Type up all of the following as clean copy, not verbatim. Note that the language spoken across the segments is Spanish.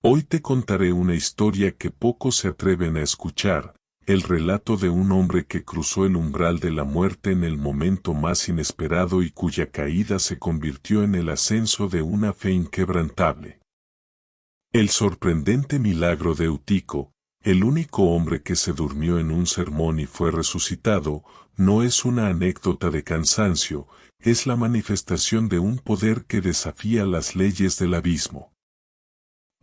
Hoy te contaré una historia que pocos se atreven a escuchar, el relato de un hombre que cruzó el umbral de la muerte en el momento más inesperado y cuya caída se convirtió en el ascenso de una fe inquebrantable. El sorprendente milagro de Eutico, el único hombre que se durmió en un sermón y fue resucitado, no es una anécdota de cansancio, es la manifestación de un poder que desafía las leyes del abismo.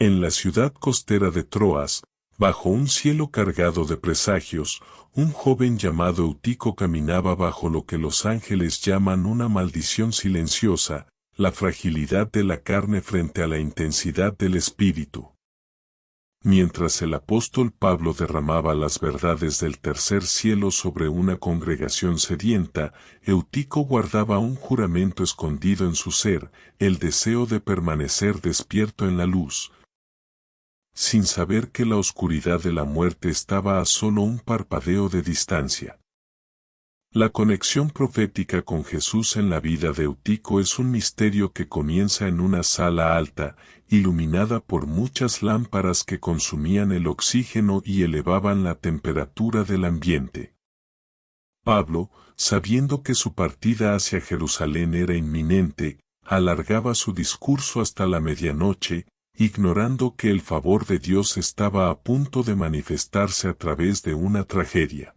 En la ciudad costera de Troas, bajo un cielo cargado de presagios, un joven llamado Eutico caminaba bajo lo que los ángeles llaman una maldición silenciosa, la fragilidad de la carne frente a la intensidad del espíritu. Mientras el apóstol Pablo derramaba las verdades del tercer cielo sobre una congregación sedienta, Eutico guardaba un juramento escondido en su ser, el deseo de permanecer despierto en la luz, sin saber que la oscuridad de la muerte estaba a solo un parpadeo de distancia. La conexión profética con Jesús en la vida de Eutico es un misterio que comienza en una sala alta, iluminada por muchas lámparas que consumían el oxígeno y elevaban la temperatura del ambiente. Pablo, sabiendo que su partida hacia Jerusalén era inminente, alargaba su discurso hasta la medianoche, ignorando que el favor de Dios estaba a punto de manifestarse a través de una tragedia.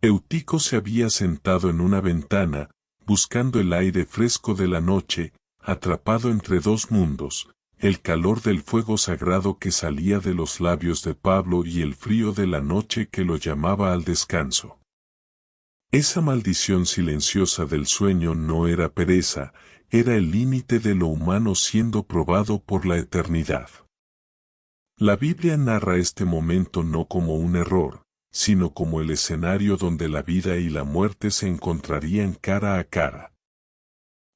Eutico se había sentado en una ventana, buscando el aire fresco de la noche, atrapado entre dos mundos, el calor del fuego sagrado que salía de los labios de Pablo y el frío de la noche que lo llamaba al descanso. Esa maldición silenciosa del sueño no era pereza, era el límite de lo humano siendo probado por la eternidad. La Biblia narra este momento no como un error, sino como el escenario donde la vida y la muerte se encontrarían cara a cara.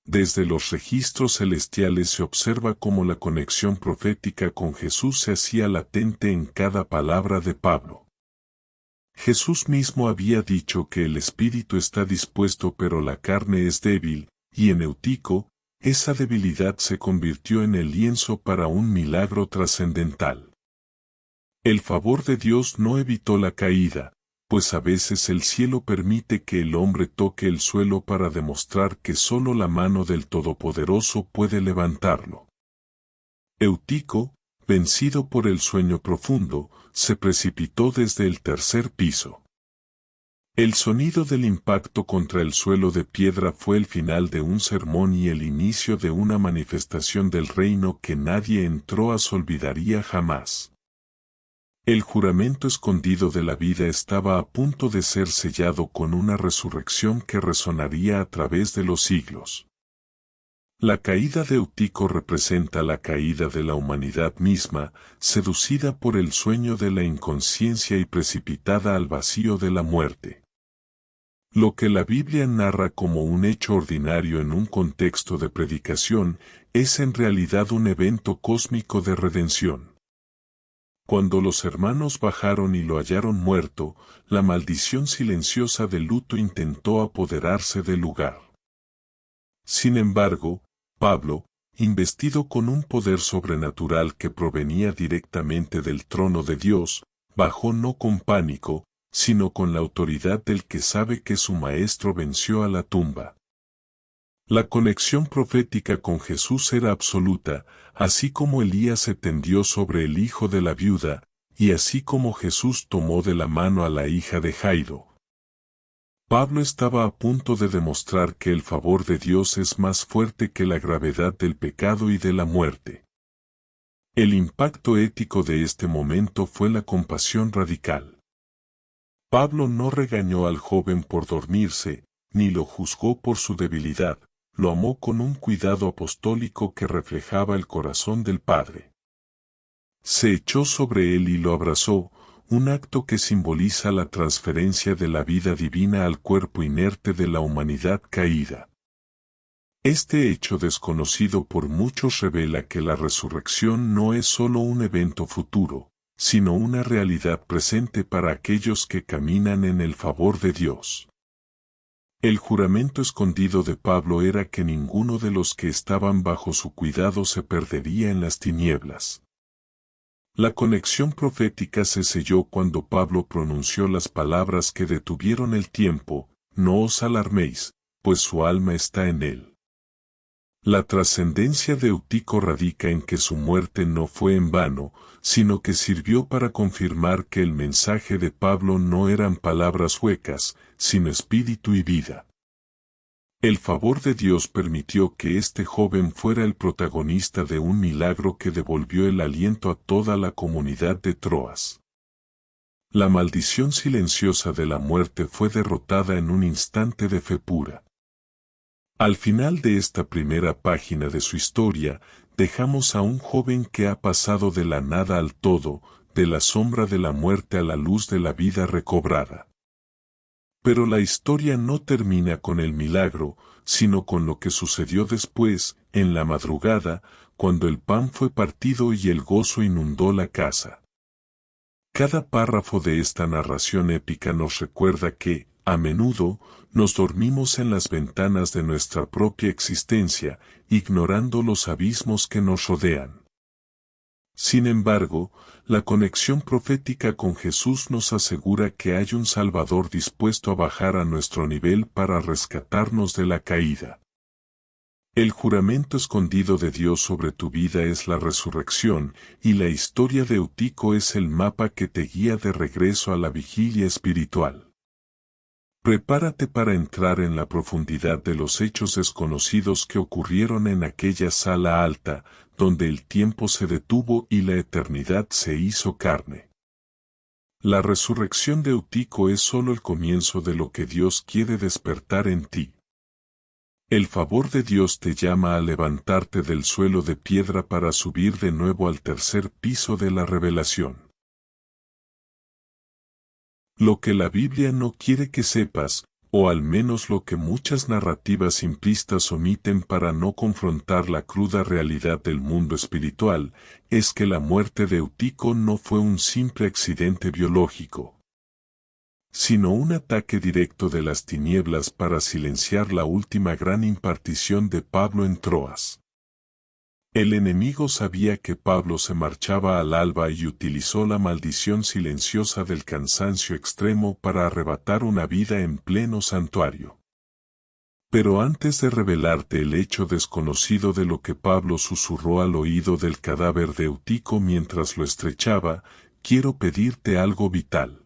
Desde los registros celestiales se observa cómo la conexión profética con Jesús se hacía latente en cada palabra de Pablo. Jesús mismo había dicho que el espíritu está dispuesto pero la carne es débil, y en Eutico, esa debilidad se convirtió en el lienzo para un milagro trascendental. El favor de Dios no evitó la caída, pues a veces el cielo permite que el hombre toque el suelo para demostrar que solo la mano del Todopoderoso puede levantarlo. Eutico, vencido por el sueño profundo, se precipitó desde el tercer piso. El sonido del impacto contra el suelo de piedra fue el final de un sermón y el inicio de una manifestación del reino que nadie en Troas olvidaría jamás. El juramento escondido de la vida estaba a punto de ser sellado con una resurrección que resonaría a través de los siglos. La caída de Eutico representa la caída de la humanidad misma, seducida por el sueño de la inconsciencia y precipitada al vacío de la muerte. Lo que la Biblia narra como un hecho ordinario en un contexto de predicación, es en realidad un evento cósmico de redención. Cuando los hermanos bajaron y lo hallaron muerto, la maldición silenciosa del luto intentó apoderarse del lugar. Sin embargo, Pablo, investido con un poder sobrenatural que provenía directamente del trono de Dios, bajó no con pánico, sino con la autoridad del que sabe que su maestro venció a la tumba. La conexión profética con Jesús era absoluta, así como Elías se tendió sobre el hijo de la viuda, y así como Jesús tomó de la mano a la hija de Jairo. Pablo estaba a punto de demostrar que el favor de Dios es más fuerte que la gravedad del pecado y de la muerte. El impacto ético de este momento fue la compasión radical. Pablo no regañó al joven por dormirse, ni lo juzgó por su debilidad, lo amó con un cuidado apostólico que reflejaba el corazón del Padre. Se echó sobre él y lo abrazó, un acto que simboliza la transferencia de la vida divina al cuerpo inerte de la humanidad caída. Este hecho desconocido por muchos revela que la resurrección no es solo un evento futuro, sino una realidad presente para aquellos que caminan en el favor de Dios. El juramento escondido de Pablo era que ninguno de los que estaban bajo su cuidado se perdería en las tinieblas. La conexión profética se selló cuando Pablo pronunció las palabras que detuvieron el tiempo: no os alarméis, pues su alma está en él. La trascendencia de Eutico radica en que su muerte no fue en vano, sino que sirvió para confirmar que el mensaje de Pablo no eran palabras huecas, sino espíritu y vida. El favor de Dios permitió que este joven fuera el protagonista de un milagro que devolvió el aliento a toda la comunidad de Troas. La maldición silenciosa de la muerte fue derrotada en un instante de fe pura. Al final de esta primera página de su historia, dejamos a un joven que ha pasado de la nada al todo, de la sombra de la muerte a la luz de la vida recobrada. Pero la historia no termina con el milagro, sino con lo que sucedió después, en la madrugada, cuando el pan fue partido y el gozo inundó la casa. Cada párrafo de esta narración épica nos recuerda que, a menudo, nos dormimos en las ventanas de nuestra propia existencia, ignorando los abismos que nos rodean. Sin embargo, la conexión profética con Jesús nos asegura que hay un Salvador dispuesto a bajar a nuestro nivel para rescatarnos de la caída. El juramento escondido de Dios sobre tu vida es la resurrección, y la historia de Eutico es el mapa que te guía de regreso a la vigilia espiritual. Prepárate para entrar en la profundidad de los hechos desconocidos que ocurrieron en aquella sala alta, donde el tiempo se detuvo y la eternidad se hizo carne. La resurrección de Eutico es solo el comienzo de lo que Dios quiere despertar en ti. El favor de Dios te llama a levantarte del suelo de piedra para subir de nuevo al tercer piso de la revelación. Lo que la Biblia no quiere que sepas, o al menos lo que muchas narrativas simplistas omiten para no confrontar la cruda realidad del mundo espiritual, es que la muerte de Eutico no fue un simple accidente biológico, sino un ataque directo de las tinieblas para silenciar la última gran impartición de Pablo en Troas. El enemigo sabía que Pablo se marchaba al alba y utilizó la maldición silenciosa del cansancio extremo para arrebatar una vida en pleno santuario. Pero antes de revelarte el hecho desconocido de lo que Pablo susurró al oído del cadáver de Eutico mientras lo estrechaba, quiero pedirte algo vital.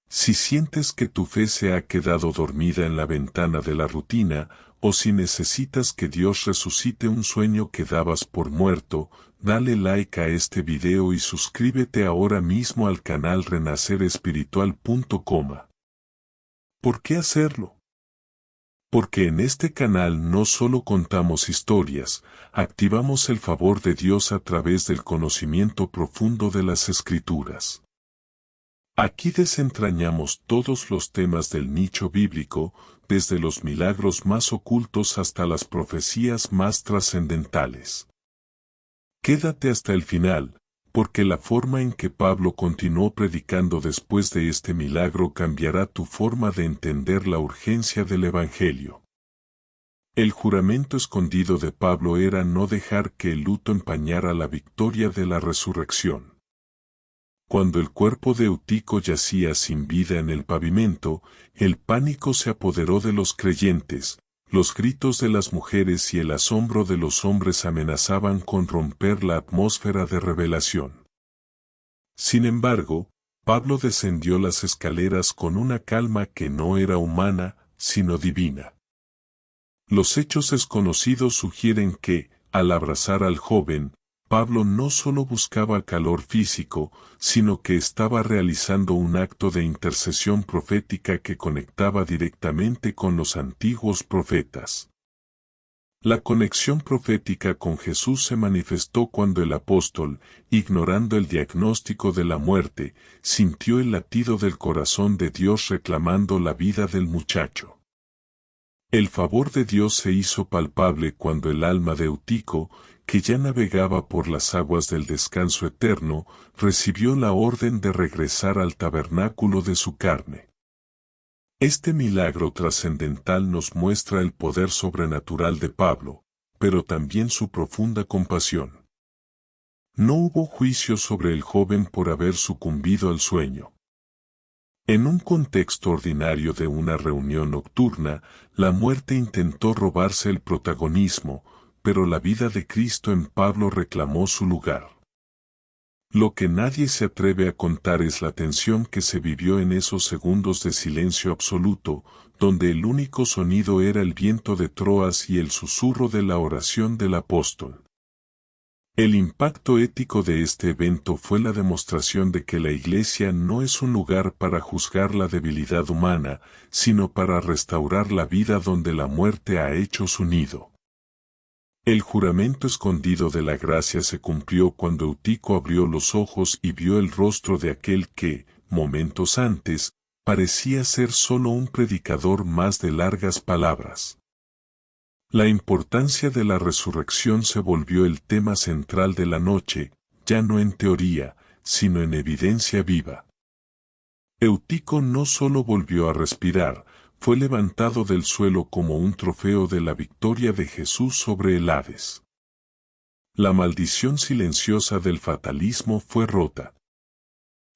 Si sientes que tu fe se ha quedado dormida en la ventana de la rutina, o si necesitas que Dios resucite un sueño que dabas por muerto, dale like a este video y suscríbete ahora mismo al canal renacerespiritual.com. ¿Por qué hacerlo? Porque en este canal no solo contamos historias, activamos el favor de Dios a través del conocimiento profundo de las Escrituras. Aquí desentrañamos todos los temas del nicho bíblico, desde los milagros más ocultos hasta las profecías más trascendentales. Quédate hasta el final, porque la forma en que Pablo continuó predicando después de este milagro cambiará tu forma de entender la urgencia del Evangelio. El juramento escondido de Pablo era no dejar que el luto empañara la victoria de la resurrección. Cuando el cuerpo de Eutico yacía sin vida en el pavimento, el pánico se apoderó de los creyentes, los gritos de las mujeres y el asombro de los hombres amenazaban con romper la atmósfera de revelación. Sin embargo, Pablo descendió las escaleras con una calma que no era humana, sino divina. Los hechos desconocidos sugieren que, al abrazar al joven, Pablo no solo buscaba calor físico, sino que estaba realizando un acto de intercesión profética que conectaba directamente con los antiguos profetas. La conexión profética con Jesús se manifestó cuando el apóstol, ignorando el diagnóstico de la muerte, sintió el latido del corazón de Dios reclamando la vida del muchacho. El favor de Dios se hizo palpable cuando el alma de Eutico, que ya navegaba por las aguas del descanso eterno, recibió la orden de regresar al tabernáculo de su carne. Este milagro trascendental nos muestra el poder sobrenatural de Pablo, pero también su profunda compasión. No hubo juicio sobre el joven por haber sucumbido al sueño. En un contexto ordinario de una reunión nocturna, la muerte intentó robarse el protagonismo, pero la vida de Cristo en Pablo reclamó su lugar. Lo que nadie se atreve a contar es la tensión que se vivió en esos segundos de silencio absoluto, donde el único sonido era el viento de Troas y el susurro de la oración del apóstol. El impacto ético de este evento fue la demostración de que la Iglesia no es un lugar para juzgar la debilidad humana, sino para restaurar la vida donde la muerte ha hecho su nido. El juramento escondido de la gracia se cumplió cuando Eutico abrió los ojos y vio el rostro de aquel que, momentos antes, parecía ser solo un predicador más de largas palabras. La importancia de la resurrección se volvió el tema central de la noche, ya no en teoría, sino en evidencia viva. Eutico no solo volvió a respirar, fue levantado del suelo como un trofeo de la victoria de Jesús sobre el Hades. La maldición silenciosa del fatalismo fue rota.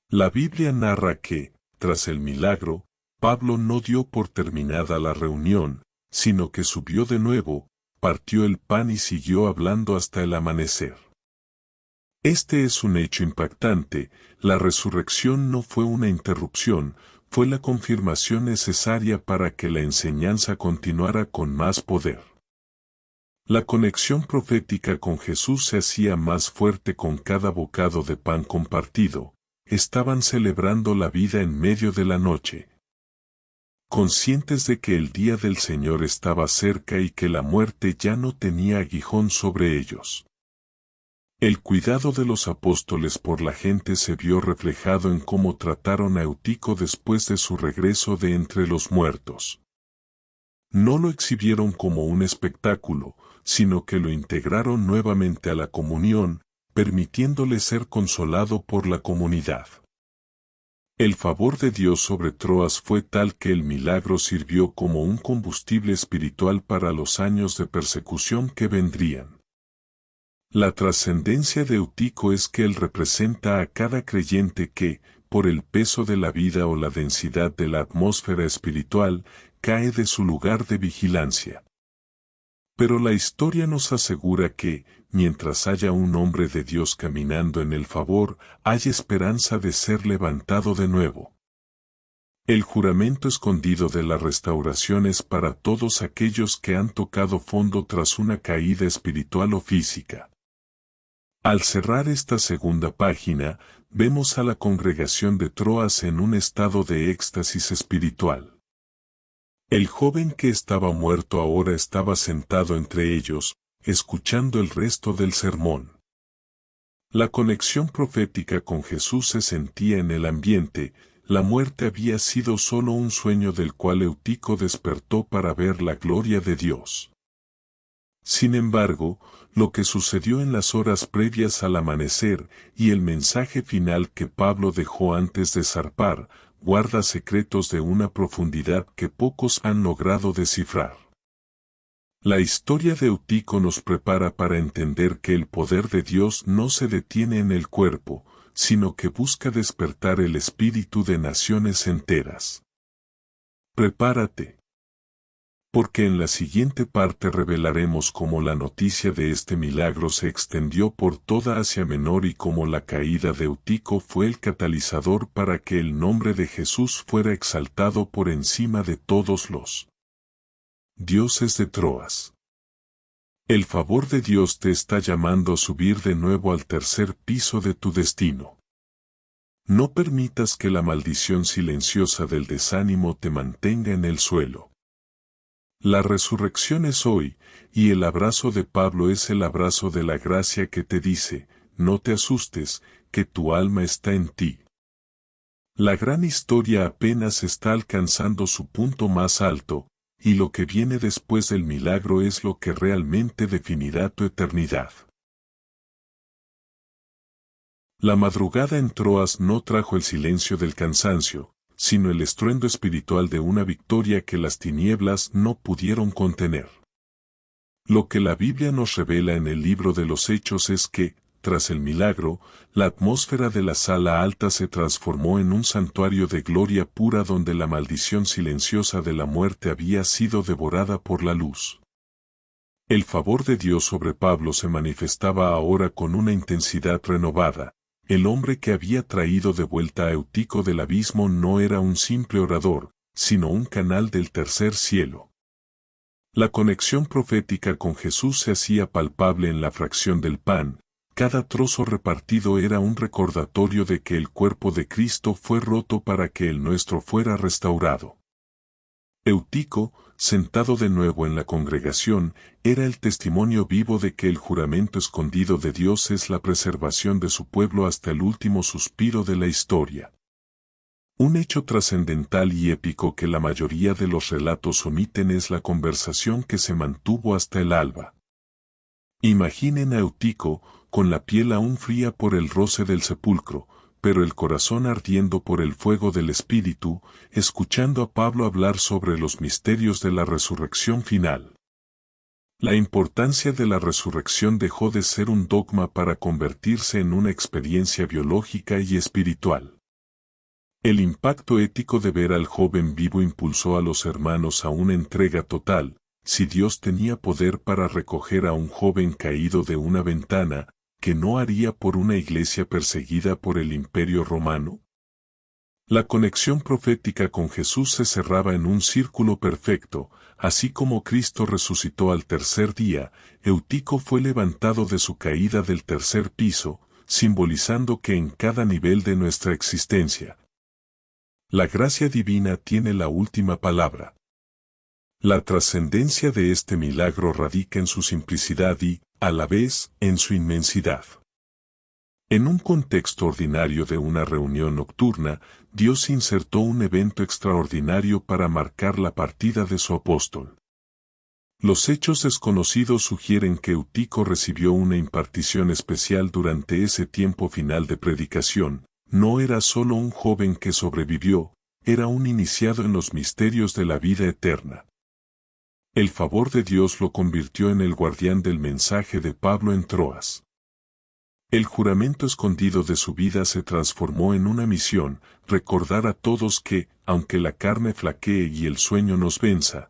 La Biblia narra que, tras el milagro, Pablo no dio por terminada la reunión, sino que subió de nuevo, partió el pan y siguió hablando hasta el amanecer. Este es un hecho impactante, la resurrección no fue una interrupción, fue la confirmación necesaria para que la enseñanza continuara con más poder. La conexión profética con Jesús se hacía más fuerte con cada bocado de pan compartido, estaban celebrando la vida en medio de la noche. Conscientes de que el día del Señor estaba cerca y que la muerte ya no tenía aguijón sobre ellos. El cuidado de los apóstoles por la gente se vio reflejado en cómo trataron a Eutico después de su regreso de entre los muertos. No lo exhibieron como un espectáculo, sino que lo integraron nuevamente a la comunión, permitiéndole ser consolado por la comunidad. El favor de Dios sobre Troas fue tal que el milagro sirvió como un combustible espiritual para los años de persecución que vendrían. La trascendencia de Eutico es que él representa a cada creyente que, por el peso de la vida o la densidad de la atmósfera espiritual, cae de su lugar de vigilancia. Pero la historia nos asegura que, mientras haya un hombre de Dios caminando en el favor, hay esperanza de ser levantado de nuevo. El juramento escondido de la restauración es para todos aquellos que han tocado fondo tras una caída espiritual o física. Al cerrar esta segunda página, vemos a la congregación de Troas en un estado de éxtasis espiritual. El joven que estaba muerto ahora estaba sentado entre ellos, escuchando el resto del sermón. La conexión profética con Jesús se sentía en el ambiente, la muerte había sido solo un sueño del cual Eutico despertó para ver la gloria de Dios. Sin embargo, lo que sucedió en las horas previas al amanecer y el mensaje final que Pablo dejó antes de zarpar, guarda secretos de una profundidad que pocos han logrado descifrar. La historia de Eutico nos prepara para entender que el poder de Dios no se detiene en el cuerpo, sino que busca despertar el espíritu de naciones enteras. Prepárate. Porque en la siguiente parte revelaremos cómo la noticia de este milagro se extendió por toda Asia Menor y cómo la caída de Eutico fue el catalizador para que el nombre de Jesús fuera exaltado por encima de todos los dioses de Troas. El favor de Dios te está llamando a subir de nuevo al tercer piso de tu destino. No permitas que la maldición silenciosa del desánimo te mantenga en el suelo. La resurrección es hoy, y el abrazo de Pablo es el abrazo de la gracia que te dice, no te asustes, que tu alma está en ti. La gran historia apenas está alcanzando su punto más alto, y lo que viene después del milagro es lo que realmente definirá tu eternidad. La madrugada en Troas no trajo el silencio del cansancio, sino el estruendo espiritual de una victoria que las tinieblas no pudieron contener. Lo que la Biblia nos revela en el libro de los Hechos es que, tras el milagro, la atmósfera de la sala alta se transformó en un santuario de gloria pura donde la maldición silenciosa de la muerte había sido devorada por la luz. El favor de Dios sobre Pablo se manifestaba ahora con una intensidad renovada. El hombre que había traído de vuelta a Eutico del abismo no era un simple orador, sino un canal del tercer cielo. La conexión profética con Jesús se hacía palpable en la fracción del pan. Cada trozo repartido era un recordatorio de que el cuerpo de Cristo fue roto para que el nuestro fuera restaurado. Eutico, sentado de nuevo en la congregación, era el testimonio vivo de que el juramento escondido de Dios es la preservación de su pueblo hasta el último suspiro de la historia. Un hecho trascendental y épico que la mayoría de los relatos omiten es la conversación que se mantuvo hasta el alba. Imaginen a Eutico, con la piel aún fría por el roce del sepulcro, pero el corazón ardiendo por el fuego del Espíritu, escuchando a Pablo hablar sobre los misterios de la resurrección final. La importancia de la resurrección dejó de ser un dogma para convertirse en una experiencia biológica y espiritual. El impacto ético de ver al joven vivo impulsó a los hermanos a una entrega total. Si Dios tenía poder para recoger a un joven caído de una ventana, ¿qué no haría por una iglesia perseguida por el Imperio Romano? La conexión profética con Jesús se cerraba en un círculo perfecto. Así como Cristo resucitó al tercer día, Eutico fue levantado de su caída del tercer piso, simbolizando que en cada nivel de nuestra existencia, la gracia divina tiene la última palabra. La trascendencia de este milagro radica en su simplicidad y, a la vez, en su inmensidad. En un contexto ordinario de una reunión nocturna, Dios insertó un evento extraordinario para marcar la partida de su apóstol. Los hechos desconocidos sugieren que Eutico recibió una impartición especial durante ese tiempo final de predicación. No era solo un joven que sobrevivió, era un iniciado en los misterios de la vida eterna. El favor de Dios lo convirtió en el guardián del mensaje de Pablo en Troas. El juramento escondido de su vida se transformó en una misión, recordar a todos que, aunque la carne flaquee y el sueño nos venza,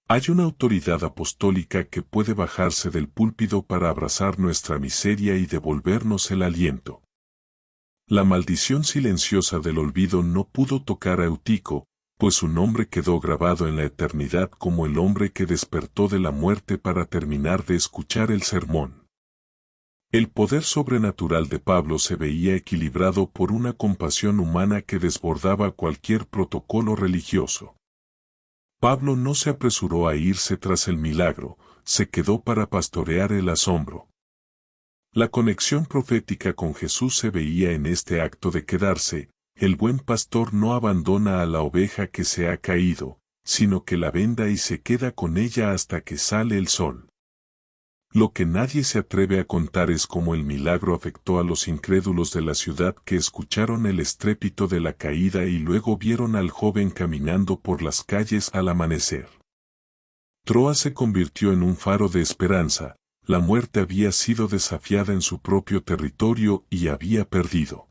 hay una autoridad apostólica que puede bajarse del púlpito para abrazar nuestra miseria y devolvernos el aliento. La maldición silenciosa del olvido no pudo tocar a Eutico, pues su nombre quedó grabado en la eternidad como el hombre que despertó de la muerte para terminar de escuchar el sermón. El poder sobrenatural de Pablo se veía equilibrado por una compasión humana que desbordaba cualquier protocolo religioso. Pablo no se apresuró a irse tras el milagro, se quedó para pastorear el asombro. La conexión profética con Jesús se veía en este acto de quedarse. El buen pastor no abandona a la oveja que se ha caído, sino que la venda y se queda con ella hasta que sale el sol. Lo que nadie se atreve a contar es cómo el milagro afectó a los incrédulos de la ciudad que escucharon el estrépito de la caída y luego vieron al joven caminando por las calles al amanecer. Troas se convirtió en un faro de esperanza. La muerte había sido desafiada en su propio territorio y había perdido.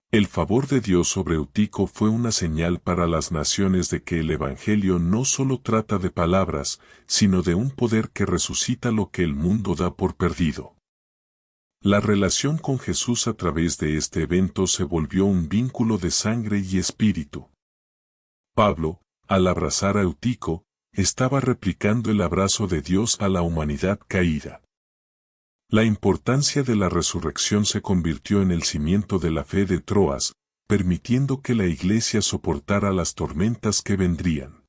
El favor de Dios sobre Eutico fue una señal para las naciones de que el Evangelio no solo trata de palabras, sino de un poder que resucita lo que el mundo da por perdido. La relación con Jesús a través de este evento se volvió un vínculo de sangre y espíritu. Pablo, al abrazar a Eutico, estaba replicando el abrazo de Dios a la humanidad caída. La importancia de la resurrección se convirtió en el cimiento de la fe de Troas, permitiendo que la iglesia soportara las tormentas que vendrían.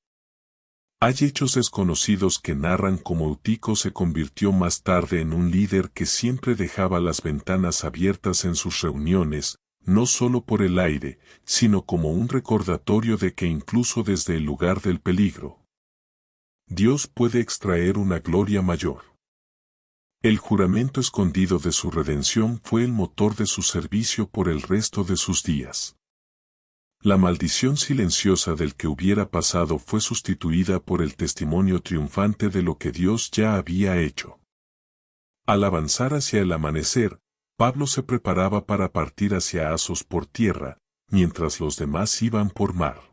Hay hechos desconocidos que narran cómo Eutico se convirtió más tarde en un líder que siempre dejaba las ventanas abiertas en sus reuniones, no solo por el aire, sino como un recordatorio de que incluso desde el lugar del peligro, Dios puede extraer una gloria mayor. El juramento escondido de su redención fue el motor de su servicio por el resto de sus días. La maldición silenciosa del que hubiera pasado fue sustituida por el testimonio triunfante de lo que Dios ya había hecho. Al avanzar hacia el amanecer, Pablo se preparaba para partir hacia Asos por tierra, mientras los demás iban por mar.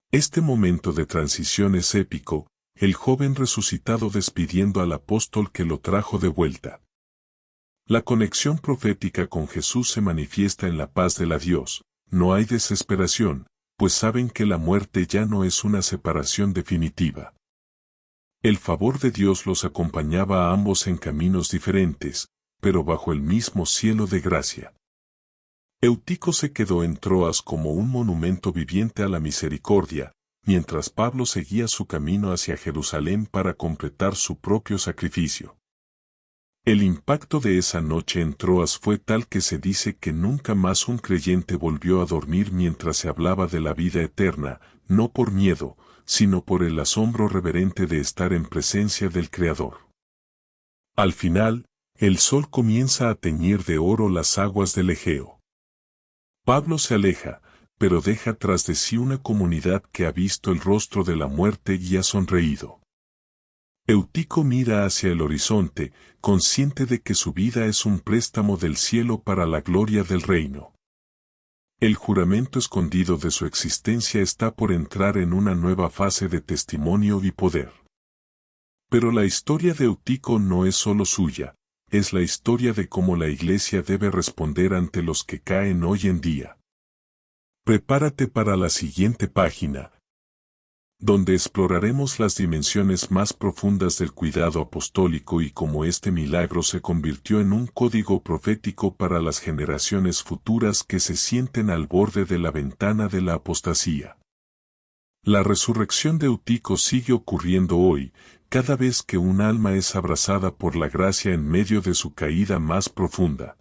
Este momento de transición es épico, el joven resucitado despidiendo al apóstol que lo trajo de vuelta. La conexión profética con Jesús se manifiesta en la paz del adiós, no hay desesperación, pues saben que la muerte ya no es una separación definitiva. El favor de Dios los acompañaba a ambos en caminos diferentes, pero bajo el mismo cielo de gracia. Eutico se quedó en Troas como un monumento viviente a la misericordia, mientras Pablo seguía su camino hacia Jerusalén para completar su propio sacrificio. El impacto de esa noche en Troas fue tal que se dice que nunca más un creyente volvió a dormir mientras se hablaba de la vida eterna, no por miedo, sino por el asombro reverente de estar en presencia del Creador. Al final, el sol comienza a teñir de oro las aguas del Egeo. Pablo se aleja, pero deja tras de sí una comunidad que ha visto el rostro de la muerte y ha sonreído. Eutico mira hacia el horizonte, consciente de que su vida es un préstamo del cielo para la gloria del reino. El juramento escondido de su existencia está por entrar en una nueva fase de testimonio y poder. Pero la historia de Eutico no es solo suya, es la historia de cómo la Iglesia debe responder ante los que caen hoy en día. Prepárate para la siguiente página, donde exploraremos las dimensiones más profundas del cuidado apostólico y cómo este milagro se convirtió en un código profético para las generaciones futuras que se sienten al borde de la ventana de la apostasía. La resurrección de Eutico sigue ocurriendo hoy, cada vez que un alma es abrazada por la gracia en medio de su caída más profunda.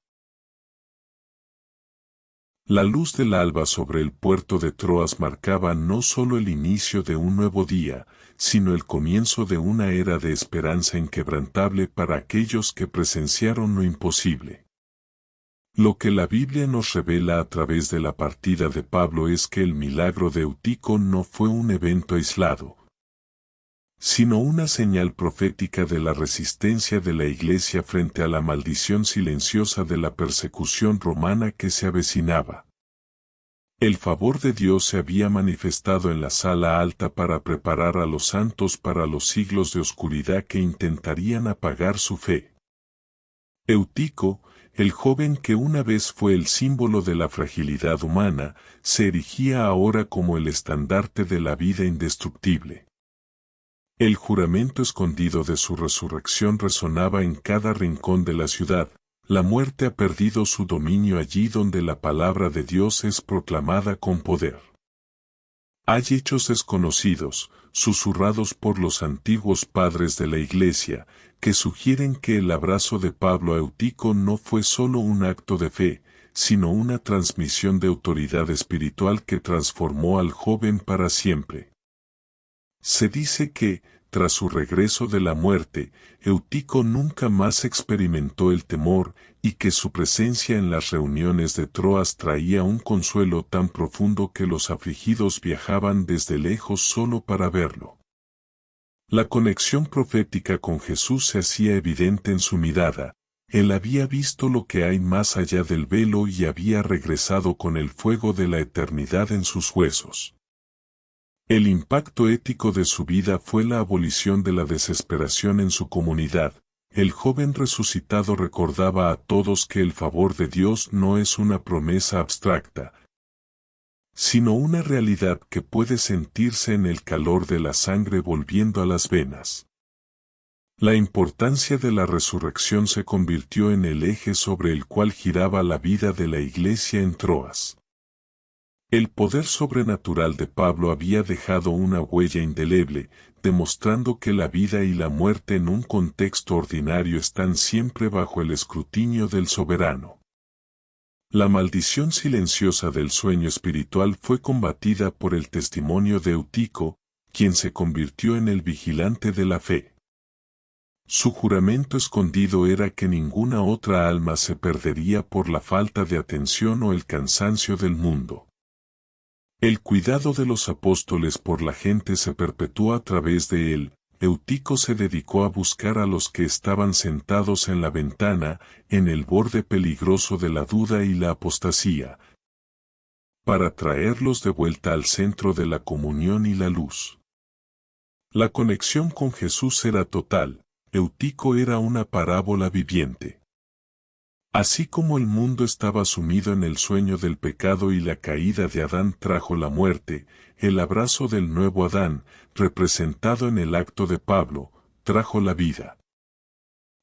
La luz del alba sobre el puerto de Troas marcaba no solo el inicio de un nuevo día, sino el comienzo de una era de esperanza inquebrantable para aquellos que presenciaron lo imposible. Lo que la Biblia nos revela a través de la partida de Pablo es que el milagro de Eutico no fue un evento aislado, sino una señal profética de la resistencia de la Iglesia frente a la maldición silenciosa de la persecución romana que se avecinaba. El favor de Dios se había manifestado en la sala alta para preparar a los santos para los siglos de oscuridad que intentarían apagar su fe. Eutico, el joven que una vez fue el símbolo de la fragilidad humana, se erigía ahora como el estandarte de la vida indestructible. El juramento escondido de su resurrección resonaba en cada rincón de la ciudad. La muerte ha perdido su dominio allí donde la palabra de Dios es proclamada con poder. Hay hechos desconocidos, susurrados por los antiguos padres de la Iglesia, que sugieren que el abrazo de Pablo a Eutico no fue solo un acto de fe, sino una transmisión de autoridad espiritual que transformó al joven para siempre. Se dice que, tras su regreso de la muerte, Eutico nunca más experimentó el temor, y que su presencia en las reuniones de Troas traía un consuelo tan profundo que los afligidos viajaban desde lejos solo para verlo. La conexión profética con Jesús se hacía evidente en su mirada. Él había visto lo que hay más allá del velo y había regresado con el fuego de la eternidad en sus huesos. El impacto ético de su vida fue la abolición de la desesperación en su comunidad. El joven resucitado recordaba a todos que el favor de Dios no es una promesa abstracta, sino una realidad que puede sentirse en el calor de la sangre volviendo a las venas. La importancia de la resurrección se convirtió en el eje sobre el cual giraba la vida de la Iglesia en Troas. El poder sobrenatural de Pablo había dejado una huella indeleble, demostrando que la vida y la muerte en un contexto ordinario están siempre bajo el escrutinio del soberano. La maldición silenciosa del sueño espiritual fue combatida por el testimonio de Eutico, quien se convirtió en el vigilante de la fe. Su juramento escondido era que ninguna otra alma se perdería por la falta de atención o el cansancio del mundo. El cuidado de los apóstoles por la gente se perpetuó a través de él. Eutico se dedicó a buscar a los que estaban sentados en la ventana, en el borde peligroso de la duda y la apostasía, para traerlos de vuelta al centro de la comunión y la luz. La conexión con Jesús era total. Eutico era una parábola viviente. Así como el mundo estaba sumido en el sueño del pecado y la caída de Adán trajo la muerte, el abrazo del nuevo Adán, representado en el acto de Pablo, trajo la vida.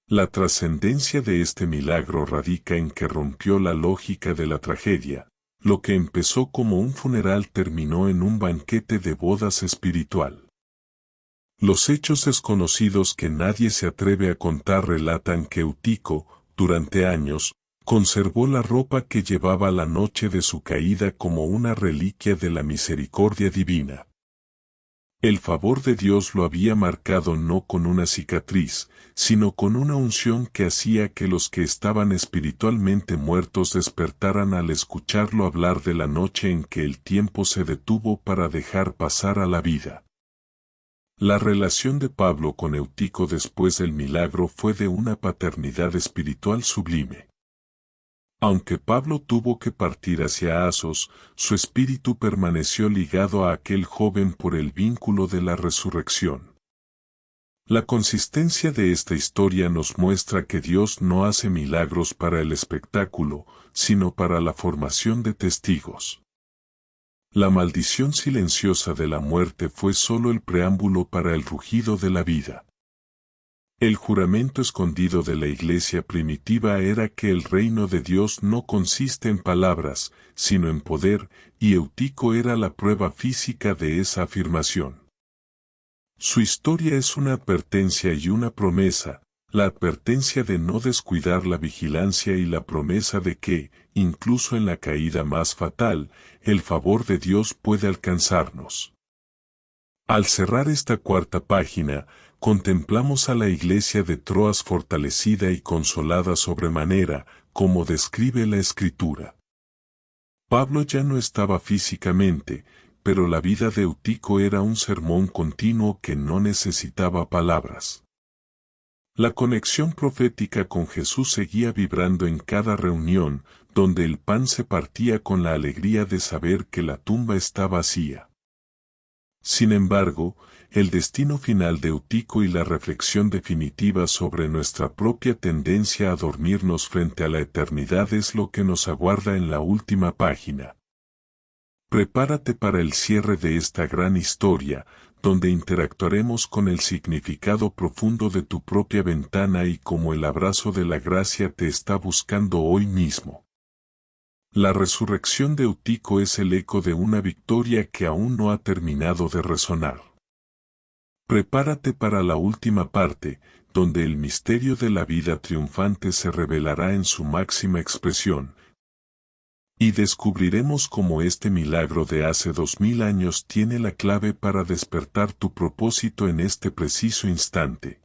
La trascendencia de este milagro radica en que rompió la lógica de la tragedia. Lo que empezó como un funeral terminó en un banquete de bodas espiritual. Los hechos desconocidos que nadie se atreve a contar relatan que Eutico, durante años, conservó la ropa que llevaba la noche de su caída como una reliquia de la misericordia divina. El favor de Dios lo había marcado no con una cicatriz, sino con una unción que hacía que los que estaban espiritualmente muertos despertaran al escucharlo hablar de la noche en que el tiempo se detuvo para dejar pasar a la vida. La relación de Pablo con Eutico después del milagro fue de una paternidad espiritual sublime. Aunque Pablo tuvo que partir hacia Asos, su espíritu permaneció ligado a aquel joven por el vínculo de la resurrección. La consistencia de esta historia nos muestra que Dios no hace milagros para el espectáculo, sino para la formación de testigos. La maldición silenciosa de la muerte fue solo el preámbulo para el rugido de la vida. El juramento escondido de la iglesia primitiva era que el reino de Dios no consiste en palabras, sino en poder, y Eutico era la prueba física de esa afirmación. Su historia es una advertencia y una promesa, la advertencia de no descuidar la vigilancia y la promesa de que, incluso en la caída más fatal, el favor de Dios puede alcanzarnos. Al cerrar esta cuarta página, contemplamos a la iglesia de Troas fortalecida y consolada sobremanera, como describe la Escritura. Pablo ya no estaba físicamente, pero la vida de Eutico era un sermón continuo que no necesitaba palabras. La conexión profética con Jesús seguía vibrando en cada reunión, donde el pan se partía con la alegría de saber que la tumba está vacía. Sin embargo, el destino final de Eutico y la reflexión definitiva sobre nuestra propia tendencia a dormirnos frente a la eternidad es lo que nos aguarda en la última página. Prepárate para el cierre de esta gran historia, donde interactuaremos con el significado profundo de tu propia ventana y cómo el abrazo de la gracia te está buscando hoy mismo. La resurrección de Eutico es el eco de una victoria que aún no ha terminado de resonar. Prepárate para la última parte, donde el misterio de la vida triunfante se revelará en su máxima expresión, y descubriremos cómo este milagro de hace 2000 años tiene la clave para despertar tu propósito en este preciso instante.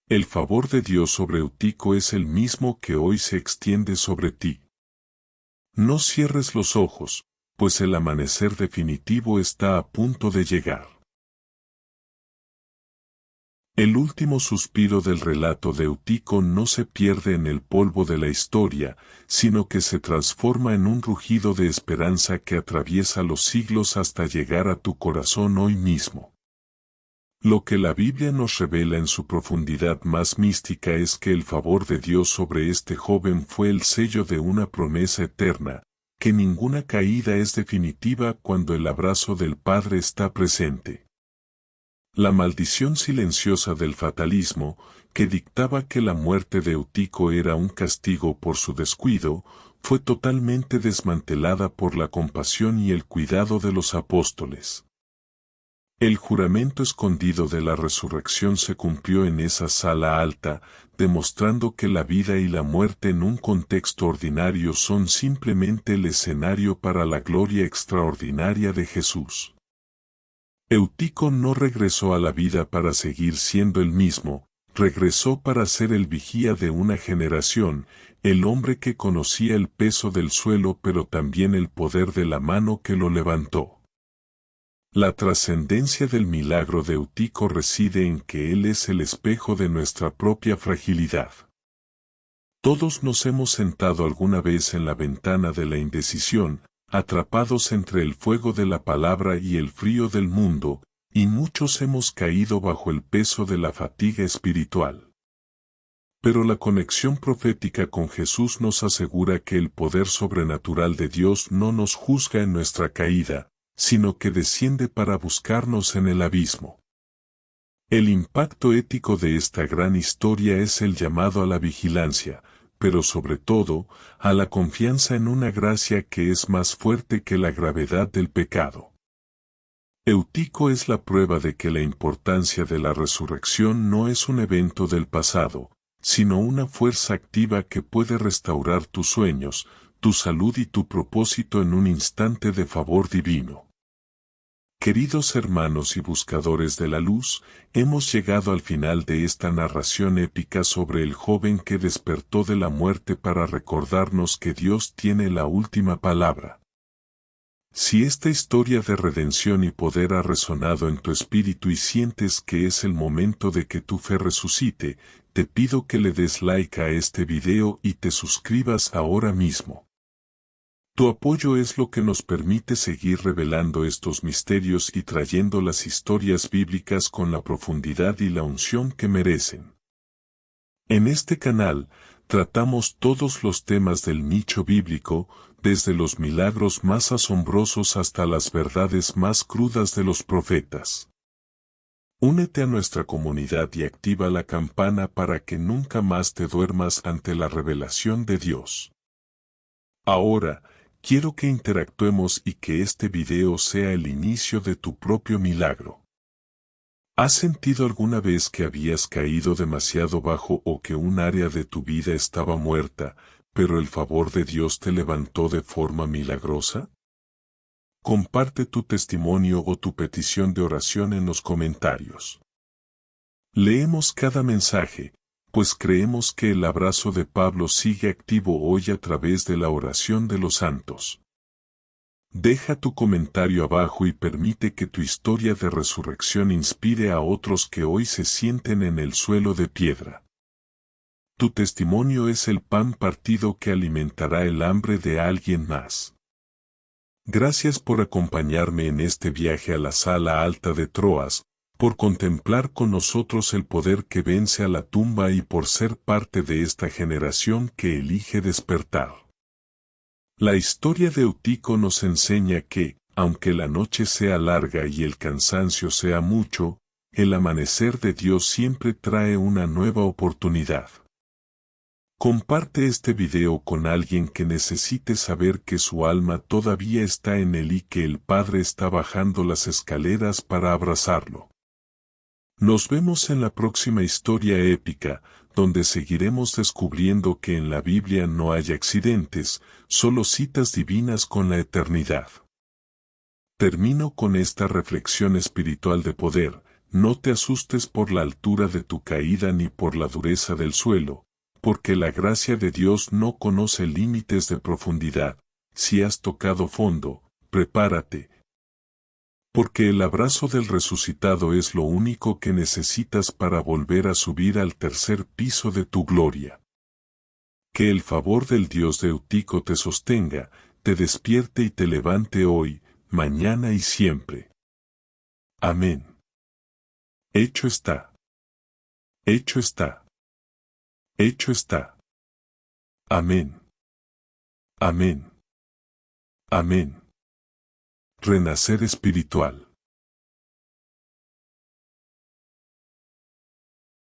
El favor de Dios sobre Eutico es el mismo que hoy se extiende sobre ti. No cierres los ojos, pues el amanecer definitivo está a punto de llegar. El último suspiro del relato de Eutico no se pierde en el polvo de la historia, sino que se transforma en un rugido de esperanza que atraviesa los siglos hasta llegar a tu corazón hoy mismo. Lo que la Biblia nos revela en su profundidad más mística es que el favor de Dios sobre este joven fue el sello de una promesa eterna, que ninguna caída es definitiva cuando el abrazo del Padre está presente. La maldición silenciosa del fatalismo, que dictaba que la muerte de Eutico era un castigo por su descuido, fue totalmente desmantelada por la compasión y el cuidado de los apóstoles. El juramento escondido de la resurrección se cumplió en esa sala alta, demostrando que la vida y la muerte en un contexto ordinario son simplemente el escenario para la gloria extraordinaria de Jesús. Eutico no regresó a la vida para seguir siendo el mismo, regresó para ser el vigía de una generación, el hombre que conocía el peso del suelo pero también el poder de la mano que lo levantó. La trascendencia del milagro de Eutico reside en que él es el espejo de nuestra propia fragilidad. Todos nos hemos sentado alguna vez en la ventana de la indecisión, atrapados entre el fuego de la palabra y el frío del mundo, y muchos hemos caído bajo el peso de la fatiga espiritual. Pero la conexión profética con Jesús nos asegura que el poder sobrenatural de Dios no nos juzga en nuestra caída, sino que desciende para buscarnos en el abismo. El impacto ético de esta gran historia es el llamado a la vigilancia, pero sobre todo, a la confianza en una gracia que es más fuerte que la gravedad del pecado. Eutico es la prueba de que la importancia de la resurrección no es un evento del pasado, sino una fuerza activa que puede restaurar tus sueños, tu salud y tu propósito en un instante de favor divino. Queridos hermanos y buscadores de la luz, hemos llegado al final de esta narración épica sobre el joven que despertó de la muerte para recordarnos que Dios tiene la última palabra. Si esta historia de redención y poder ha resonado en tu espíritu y sientes que es el momento de que tu fe resucite, te pido que le des like a este video y te suscribas ahora mismo. Tu apoyo es lo que nos permite seguir revelando estos misterios y trayendo las historias bíblicas con la profundidad y la unción que merecen. En este canal, tratamos todos los temas del nicho bíblico, desde los milagros más asombrosos hasta las verdades más crudas de los profetas. Únete a nuestra comunidad y activa la campana para que nunca más te duermas ante la revelación de Dios. Ahora, quiero que interactuemos y que este video sea el inicio de tu propio milagro. ¿Has sentido alguna vez que habías caído demasiado bajo o que un área de tu vida estaba muerta, pero el favor de Dios te levantó de forma milagrosa? Comparte tu testimonio o tu petición de oración en los comentarios. Leemos cada mensaje, pues creemos que el abrazo de Pablo sigue activo hoy a través de la oración de los santos. Deja tu comentario abajo y permite que tu historia de resurrección inspire a otros que hoy se sienten en el suelo de piedra. Tu testimonio es el pan partido que alimentará el hambre de alguien más. Gracias por acompañarme en este viaje a la sala alta de Troas, por contemplar con nosotros el poder que vence a la tumba y por ser parte de esta generación que elige despertar. La historia de Eutico nos enseña que, aunque la noche sea larga y el cansancio sea mucho, el amanecer de Dios siempre trae una nueva oportunidad. Comparte este video con alguien que necesite saber que su alma todavía está en él y que el Padre está bajando las escaleras para abrazarlo. Nos vemos en la próxima historia épica, donde seguiremos descubriendo que en la Biblia no hay accidentes, solo citas divinas con la eternidad. Termino con esta reflexión espiritual de poder: no te asustes por la altura de tu caída ni por la dureza del suelo, porque la gracia de Dios no conoce límites de profundidad. Si has tocado fondo, prepárate, porque el abrazo del resucitado es lo único que necesitas para volver a subir al tercer piso de tu gloria. Que el favor del Dios de Eutico te sostenga, te despierte y te levante hoy, mañana y siempre. Amén. Hecho está. Hecho está. Hecho está. Amén. Amén. Amén. Renacer espiritual.